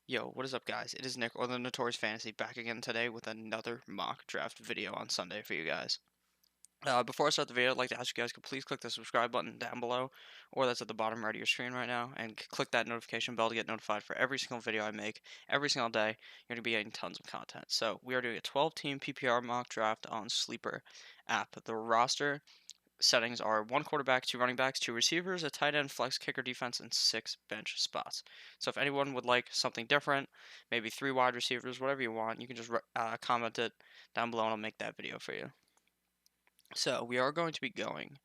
Yo, what is up, guys? It is Nick, or the Notorious Fantasy, back again today with another mock draft video on Sunday for you guys. Before I start the video, I'd like to ask you guys to please click the subscribe button down below, or that's at the bottom right of your screen right now, and click that notification bell to get notified for every single video I make every single day. You're going to be getting tons of content. So, we are doing a 12-team PPR mock draft on Sleeper app. The roster settings are one quarterback, two running backs, two receivers, a tight end, flex, kicker, defense, and six bench spots. So if anyone would like something different, maybe three wide receivers, whatever you want, you can just comment it down below and I'll make that video for you. So we are going to be going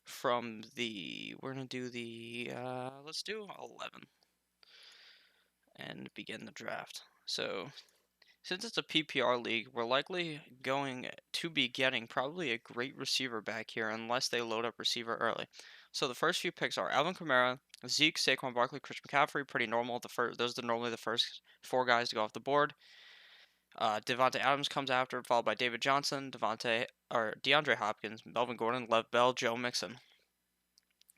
from we're going to do let's do 11 and begin the draft. So since it's a PPR league, we're likely going to be getting probably a great receiver back here unless they load up receiver early. So the first few picks are Alvin Kamara, Zeke, Saquon Barkley, Christian McCaffrey. Pretty normal. Those are normally the first four guys to go off the board. Devontae Adams comes after, followed by David Johnson, DeAndre Hopkins, Melvin Gordon, Lev Bell, Joe Mixon.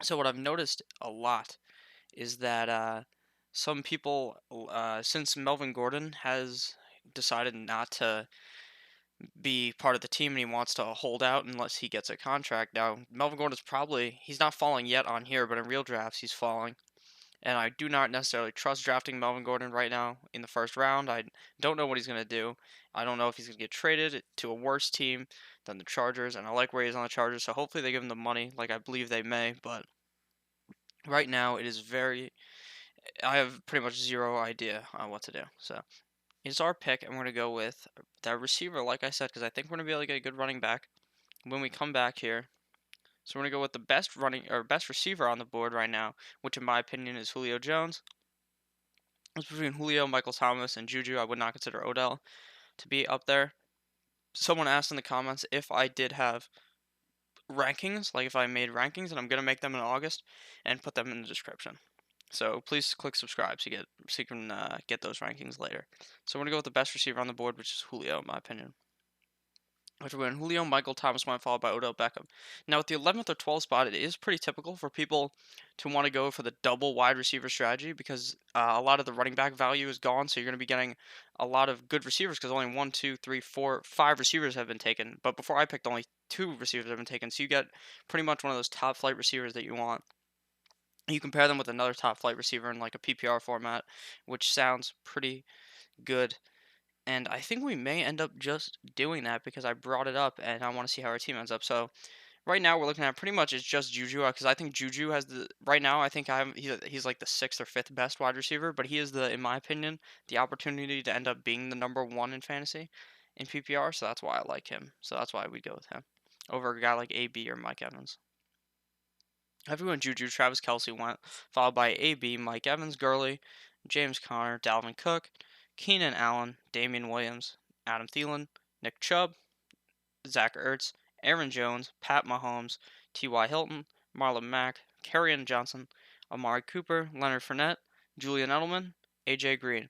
So what I've noticed a lot is that some people, since Melvin Gordon has decided not to be part of the team and he wants to hold out unless he gets a contract. Now, Melvin Gordon's he's not falling yet on here, but in real drafts, he's falling. And I do not necessarily trust drafting Melvin Gordon right now in the first round. I don't know what he's going to do. I don't know if he's going to get traded to a worse team than the Chargers, and I like where he's on the Chargers, so hopefully they give him the money, like I believe they may, but right now I have pretty much zero idea on what to do. So it's our pick, and we're going to go with that receiver, like I said, because I think we're going to be able to get a good running back when we come back here. So we're going to go with the best receiver on the board right now, which in my opinion is Julio Jones. It's between Julio, Michael Thomas, and Juju. I would not consider Odell to be up there. Someone asked in the comments if I did have rankings, like if I made rankings, and I'm going to make them in August and put them in the description. So please click subscribe so you can get those rankings later. So we're going to go with the best receiver on the board, which is Julio, in my opinion. After when Julio, Michael Thomas went, followed by Odell Beckham. Now, with the 11th or 12th spot, it is pretty typical for people to want to go for the double wide receiver strategy because a lot of the running back value is gone. So you're going to be getting a lot of good receivers because only 1, 2, 3, 4, 5 receivers have been taken. But before I picked, only 2 receivers have been taken. So you get pretty much one of those top flight receivers that you want. You compare them with another top flight receiver in like a PPR format, which sounds pretty good. And I think we may end up just doing that because I brought it up and I want to see how our team ends up. So right now we're looking at pretty much it's just Juju because I think Juju has right now I think he's like the sixth or fifth best wide receiver, but he is in my opinion the opportunity to end up being the number one in fantasy in PPR. So that's why I like him. So that's why we go with him over a guy like AB or Mike Evans. Everyone Juju, Travis Kelce went, followed by AB, Mike Evans, Gurley, James Conner, Dalvin Cook, Keenan Allen, Damian Williams, Adam Thielen, Nick Chubb, Zach Ertz, Aaron Jones, Pat Mahomes, T.Y. Hilton, Marlon Mack, Kerryon Johnson, Amari Cooper, Leonard Fournette, Julian Edelman, A.J. Green.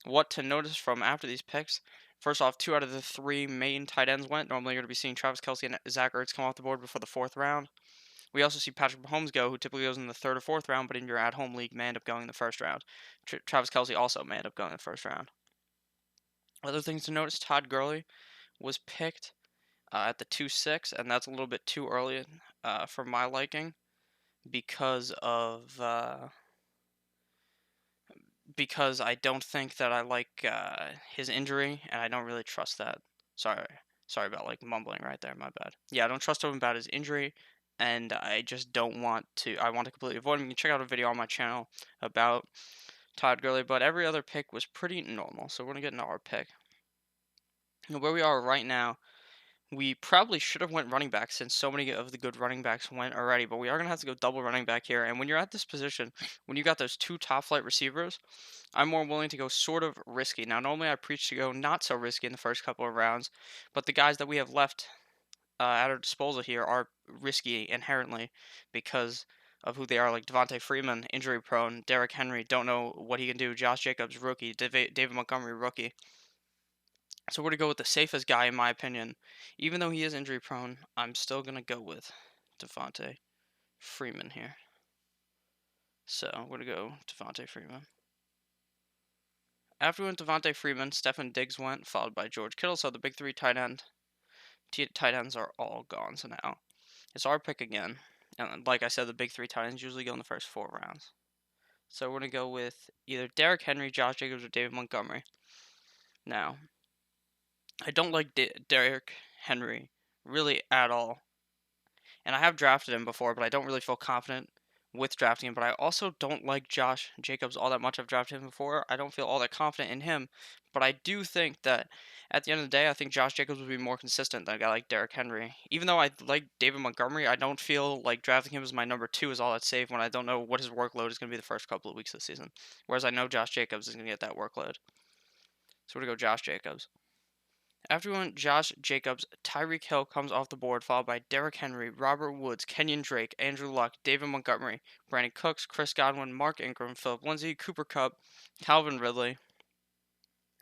What to notice from after these picks? First off, 2 out of the 3 main tight ends went. Normally, you're going to be seeing Travis Kelce and Zach Ertz come off the board before the 4th round. We also see Patrick Mahomes go, who typically goes in the 3rd or 4th round, but in your at-home league may end up going in the 1st round. Travis Kelce also may end up going in the 1st round. Other things to notice, Todd Gurley was picked at the 2-6, and that's a little bit too early for my liking because I don't think that I like his injury, and I don't really trust that. Sorry about like mumbling right there. My bad. Yeah, I don't trust him about his injury, and I just don't want to. I want to completely avoid him. You can check out a video on my channel about Todd Gurley, but every other pick was pretty normal. So we're gonna get into our pick. And where we are right now, we probably should have went running back since so many of the good running backs went already, but we are going to have to go double running back here. And when you're at this position, when you got those 2 top flight receivers, I'm more willing to go sort of risky. Now, normally I preach to go not so risky in the first couple of rounds, but the guys that we have left at our disposal here are risky inherently because of who they are, like Devontae Freeman, injury prone, Derrick Henry, don't know what he can do, Josh Jacobs, rookie, David Montgomery, rookie. So we're going to go with the safest guy, in my opinion. Even though he is injury prone, I'm still going to go with Devontae Freeman here. So we're going to go Devontae Freeman. After we went Devontae Freeman, Stefan Diggs went, followed by George Kittle. So the big three tight ends are all gone. So now it's our pick again. And like I said, the big three tight ends usually go in the first 4 rounds. So we're going to go with either Derrick Henry, Josh Jacobs, or David Montgomery. Now, I don't like Derrick Henry really at all. And I have drafted him before, but I don't really feel confident with drafting him. But I also don't like Josh Jacobs all that much. I've drafted him before. I don't feel all that confident in him. But I do think that at the end of the day, I think Josh Jacobs would be more consistent than a guy like Derrick Henry. Even though I like David Montgomery, I don't feel like drafting him as my number two is all that's safe when I don't know what his workload is going to be the first couple of weeks of the season. Whereas I know Josh Jacobs is going to get that workload. So we're going to go Josh Jacobs. After we went Josh Jacobs, Tyreek Hill comes off the board, followed by Derrick Henry, Robert Woods, Kenyon Drake, Andrew Luck, David Montgomery, Brandon Cooks, Chris Godwin, Mark Ingram, Philip Lindsay, Cooper Kupp, Calvin Ridley,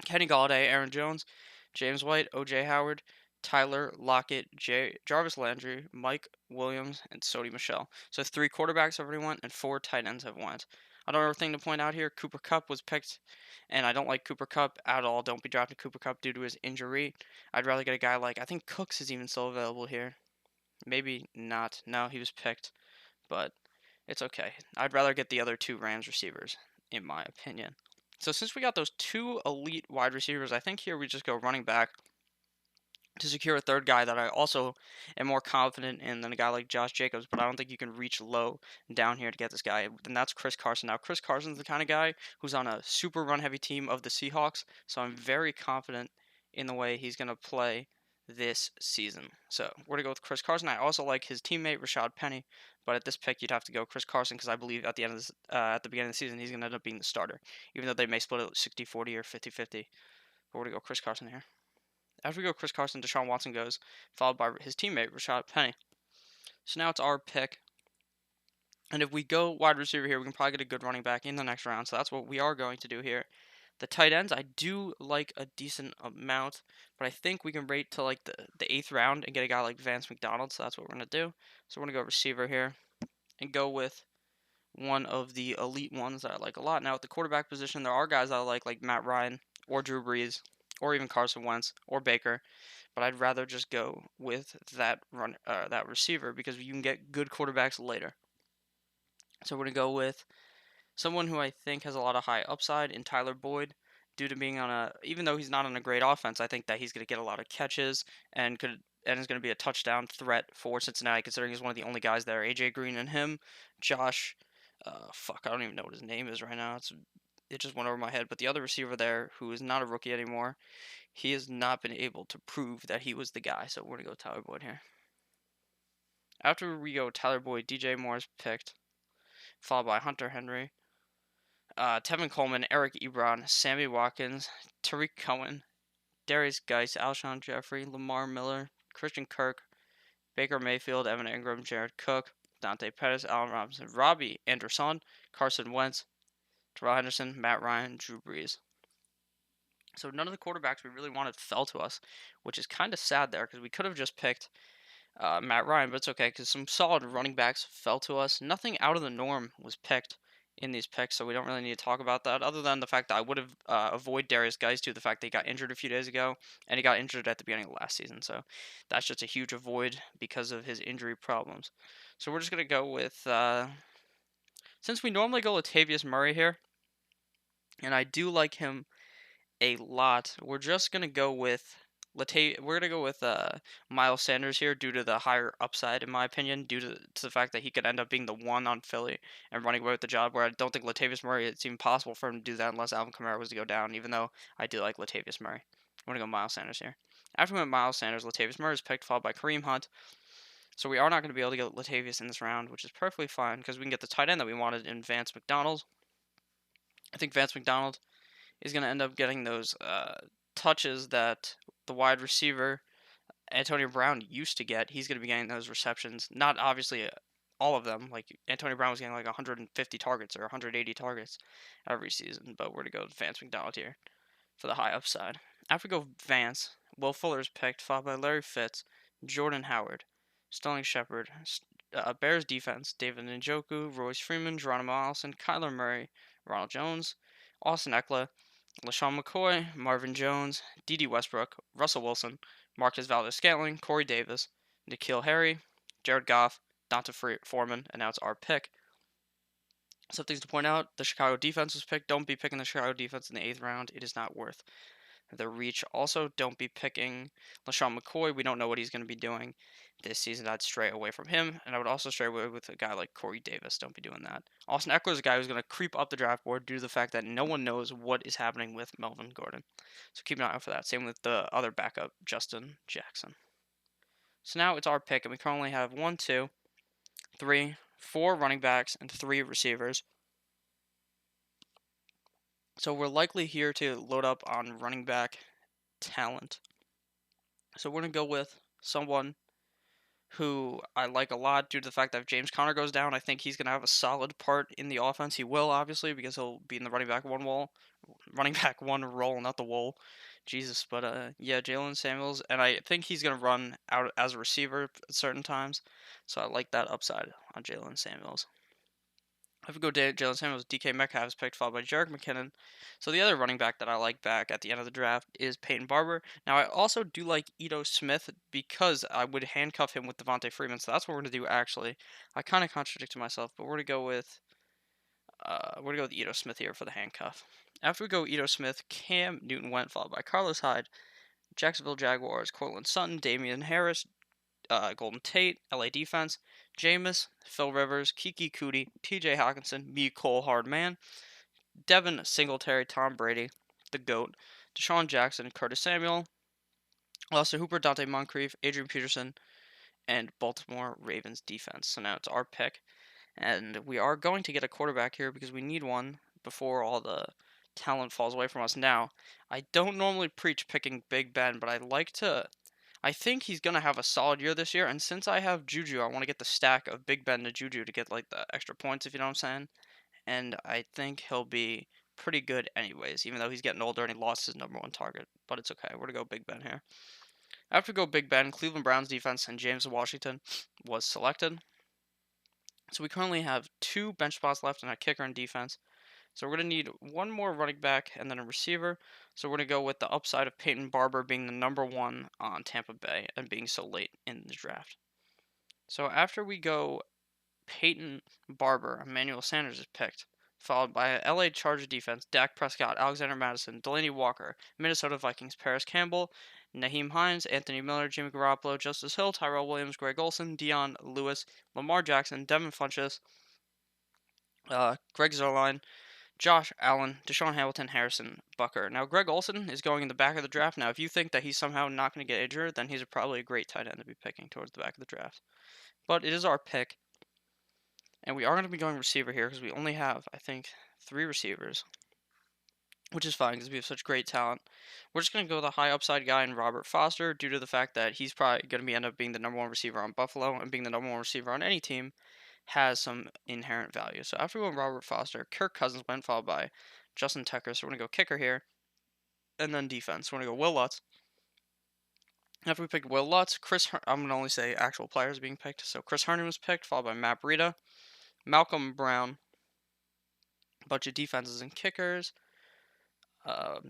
Kenny Galladay, Aaron Jones, James White, O.J. Howard, Tyler Lockett, Jarvis Landry, Mike Williams, and Sony Michel. So 3 quarterbacks have already went, and 4 tight ends have went. Another thing to point out here, Cooper Kupp was picked, and I don't like Cooper Kupp at all. Don't be drafting Cooper Kupp due to his injury. I'd rather get a guy like, I think Cooks is even still available here. Maybe not. No, he was picked, but it's okay. I'd rather get the other 2 Rams receivers, in my opinion. So since we got those 2 elite wide receivers, I think here we just go running back to secure a third guy that I also am more confident in than a guy like Josh Jacobs, but I don't think you can reach low down here to get this guy, and that's Chris Carson. Now, Chris Carson's the kind of guy who's on a super run-heavy team of the Seahawks, so I'm very confident in the way he's going to play this season. So we're going to go with Chris Carson. I also like his teammate, Rashad Penny, but at this pick, you'd have to go Chris Carson because I believe at the end of this, at the beginning of the season, he's going to end up being the starter, even though they may split it 60-40 or 50-50. But we're going to go Chris Carson here. After we go Chris Carson, Deshaun Watson goes, followed by his teammate, Rashad Penny. So now it's our pick. And if we go wide receiver here, we can probably get a good running back in the next round. So that's what we are going to do here. The tight ends, I do like a decent amount, but I think we can rate to like the 8th round and get a guy like Vance McDonald. So that's what we're going to do. So we're going to go receiver here and go with one of the elite ones that I like a lot. Now, at the quarterback position, there are guys I like Matt Ryan or Drew Brees or even Carson Wentz or Baker, but I'd rather just go with that receiver because you can get good quarterbacks later. So we're gonna go with someone who I think has a lot of high upside in Tyler Boyd, due to being on even though he's not on a great offense, I think that he's gonna get a lot of catches and is going to be a touchdown threat for Cincinnati, considering he's one of the only guys there. AJ Green and him, Josh, I don't even know what his name is right now. It just went over my head. But the other receiver there, who is not a rookie anymore, he has not been able to prove that he was the guy. So we're going to go Tyler Boyd here. After we go Tyler Boyd, DJ Moore is picked, followed by Hunter Henry, Tevin Coleman, Eric Ebron, Sammy Watkins, Tariq Cohen, Darius Geis, Alshon Jeffrey, Lamar Miller, Christian Kirk, Baker Mayfield, Evan Ingram, Jared Cook, Dante Pettis, Allen Robinson, Robbie Anderson, Carson Wentz, Terrell Henderson, Matt Ryan, Drew Brees. So none of the quarterbacks we really wanted fell to us, which is kind of sad there because we could have just picked Matt Ryan, but it's okay because some solid running backs fell to us. Nothing out of the norm was picked in these picks, so we don't really need to talk about that other than the fact that I would have avoid Darius Geis to the fact that he got injured a few days ago, and he got injured at the beginning of last season, so that's just a huge avoid because of his injury problems. So we're just going to go with, since we normally go Latavius Murray here, and I do like him a lot, we're just going to go with Miles Sanders here due to the higher upside, in my opinion, due to the fact that he could end up being the one on Philly and running away with the job, where I don't think Latavius Murray, it's even possible for him to do that unless Alvin Kamara was to go down, even though I do like Latavius Murray. I'm going to go Miles Sanders here. After we went Miles Sanders, Latavius Murray is picked, followed by Kareem Hunt. So we are not going to be able to get Latavius in this round, which is perfectly fine because we can get the tight end that we wanted in Vance McDonald. I think Vance McDonald is going to end up getting those touches that the wide receiver Antonio Brown used to get. He's going to be getting those receptions. Not obviously all of them. Like Antonio Brown was getting like 150 targets or 180 targets every season. But we're going to go with Vance McDonald here for the high upside. After we go Vance, Will Fuller is picked, followed by Larry Fitz, Jordan Howard, Sterling Shepard, Bears defense, David Njoku, Royce Freeman, Geronimo Allison, Kyler Murray, Ronald Jones, Austin Eckler, LaShawn McCoy, Marvin Jones, Dede Westbrook, Russell Wilson, Marcus Valdes-Scantling, Corey Davis, N'Keal Harry, Jared Goff, Donta Foreman, and now it's our pick. Some things to point out: the Chicago defense was picked. Don't be picking the Chicago defense in the 8th round. It is not worth the reach. Also, don't be picking LaShawn McCoy. We don't know what he's going to be doing this season. I'd stray away from him. And I would also stray away with a guy like Corey Davis. Don't be doing that. Austin Eckler is a guy who's going to creep up the draft board due to the fact that no one knows what is happening with Melvin Gordon. So keep an eye out for that. Same with the other backup, Justin Jackson. So now it's our pick, and we currently have 1, 2, 3, 4 running backs and 3 receivers. So we're likely here to load up on running back talent. So we're going to go with someone who I like a lot due to the fact that if James Conner goes down, I think he's going to have a solid part in the offense. He will, obviously, because he'll be in the running back one role, not the wall. Jesus, but yeah, Jalen Samuels, and I think he's going to run out as a receiver at certain times. So I like that upside on Jalen Samuels. If we go Jalen Samuels, DK Metcalf is picked, followed by Jerick McKinnon. So the other running back that I like back at the end of the draft is Peyton Barber. Now I also do like Ito Smith because I would handcuff him with Devontae Freeman. So that's what we're gonna do. Actually, I kind of contradicted myself, but we're gonna go with Ito Smith here for the handcuff. After we go Ito Smith, Cam Newton went, followed by Carlos Hyde, Jacksonville Jaguars, Cortland Sutton, Damian Harris, Golden Tate, LA Defense, Jameis, Phil Rivers, Kiki Cootie, TJ Hawkinson, Cole Hardman, Devin Singletary, Tom Brady, the GOAT, Deshaun Jackson, Curtis Samuel, Austin Hooper, Dante Moncrief, Adrian Peterson, and Baltimore Ravens defense. So now it's our pick. And we are going to get a quarterback here because we need one before all the talent falls away from us. Now, I don't normally preach picking Big Ben, but I think he's going to have a solid year this year, and since I have Juju, I want to get the stack of Big Ben to Juju to get like the extra points, if you know what I'm saying. And I think he'll be pretty good anyways, even though he's getting older and he lost his number 1 target. But it's okay. We're going to go Big Ben here. After we go Big Ben, Cleveland Browns defense and James Washington was selected. So we currently have 2 bench spots left and a kicker and defense. So we're going to need one more running back and then a receiver. So we're going to go with the upside of Peyton Barber being the number 1 on Tampa Bay and being so late in the draft. So after we go Peyton Barber, Emmanuel Sanders is picked, followed by LA Charger defense, Dak Prescott, Alexander Madison, Delaney Walker, Minnesota Vikings, Paris Campbell, Naheem Hines, Anthony Miller, Jimmy Garoppolo, Justice Hill, Tyrell Williams, Greg Olsen, Dion Lewis, Lamar Jackson, Devin Funchess, Greg Zerline, Josh Allen, Deshaun Hamilton, Harrison Butker. Now, Greg Olsen is going in the back of the draft. Now, if you think that he's somehow not going to get injured, then he's probably a great tight end to be picking towards the back of the draft. But it is our pick. And we are going to be going receiver here because we only have, I think, 3 receivers. Which is fine because we have such great talent. We're just going to go with a high upside guy in Robert Foster due to the fact that he's probably going to end up being the number 1 receiver on Buffalo, and being the number 1 receiver on any team has some inherent value. So after we went Robert Foster, Kirk Cousins went, followed by Justin Tucker. So we're going to go kicker here. And then defense. We're going to go Will Lutz. After we picked Will Lutz, I'm going to only say actual players being picked. So Chris Herndon was picked, followed by Matt Breida, Malcolm Brown, a bunch of defenses and kickers.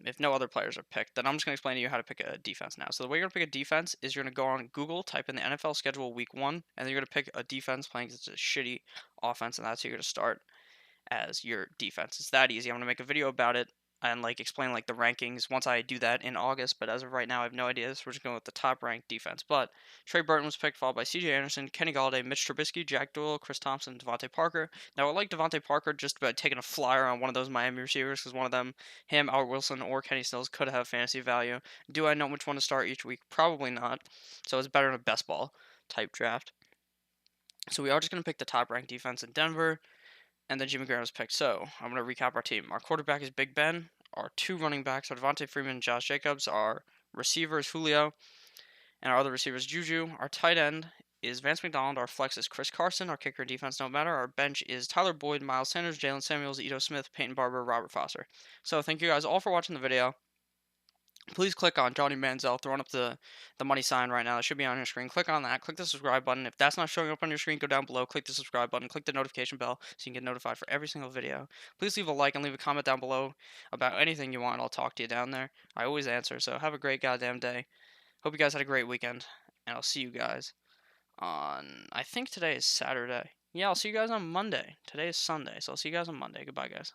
If no other players are picked, then I'm just going to explain to you how to pick a defense now. So the way you're going to pick a defense is you're going to go on Google, type in the NFL schedule week 1, and then you're going to pick a defense playing against a shitty offense, and that's who you're going to start as your defense. It's that easy. I'm going to make a video about it and like explain like the rankings once I do that in August, but as of right now I have no idea, so we're just going with the top ranked defense. But Trey Burton was picked, followed by CJ Anderson, Kenny Galladay, Mitch Trubisky, Jack Doyle, Chris Thompson, Devontae Parker. Now I like Devontae Parker just by taking a flyer on one of those Miami receivers because one of them, him, Albert Wilson, or Kenny Stills could have fantasy value. Do I know which one to start each week? Probably not, so it's better in a best ball type draft. So we are just going to pick the top ranked defense in Denver. And then Jimmy Graham was picked. So I'm going to recap our team. Our quarterback is Big Ben. Our 2 running backs are Devontae Freeman and Josh Jacobs. Our receiver is Julio. And our other receiver is Juju. Our tight end is Vance McDonald. Our flex is Chris Carson. Our kicker and defense don't matter. Our bench is Tyler Boyd, Miles Sanders, Jalen Samuels, Ito Smith, Peyton Barber, Robert Foster. So thank you guys all for watching the video. please click on Johnny Manziel throwing up the money sign right now. It should be on your screen. Click on that. Click the subscribe button. If that's not showing up on your screen, go down below. Click the subscribe button. Click the notification bell so you can get notified for every single video. Please leave a like and leave a comment down below about anything you want. I'll talk to you down there. I always answer. So have a great goddamn day. Hope you guys had a great weekend, and I'll see you guys on. I think today is Saturday. Yeah, I'll see you guys on Monday. Today is Sunday, so I'll see you guys on Monday. Goodbye, guys.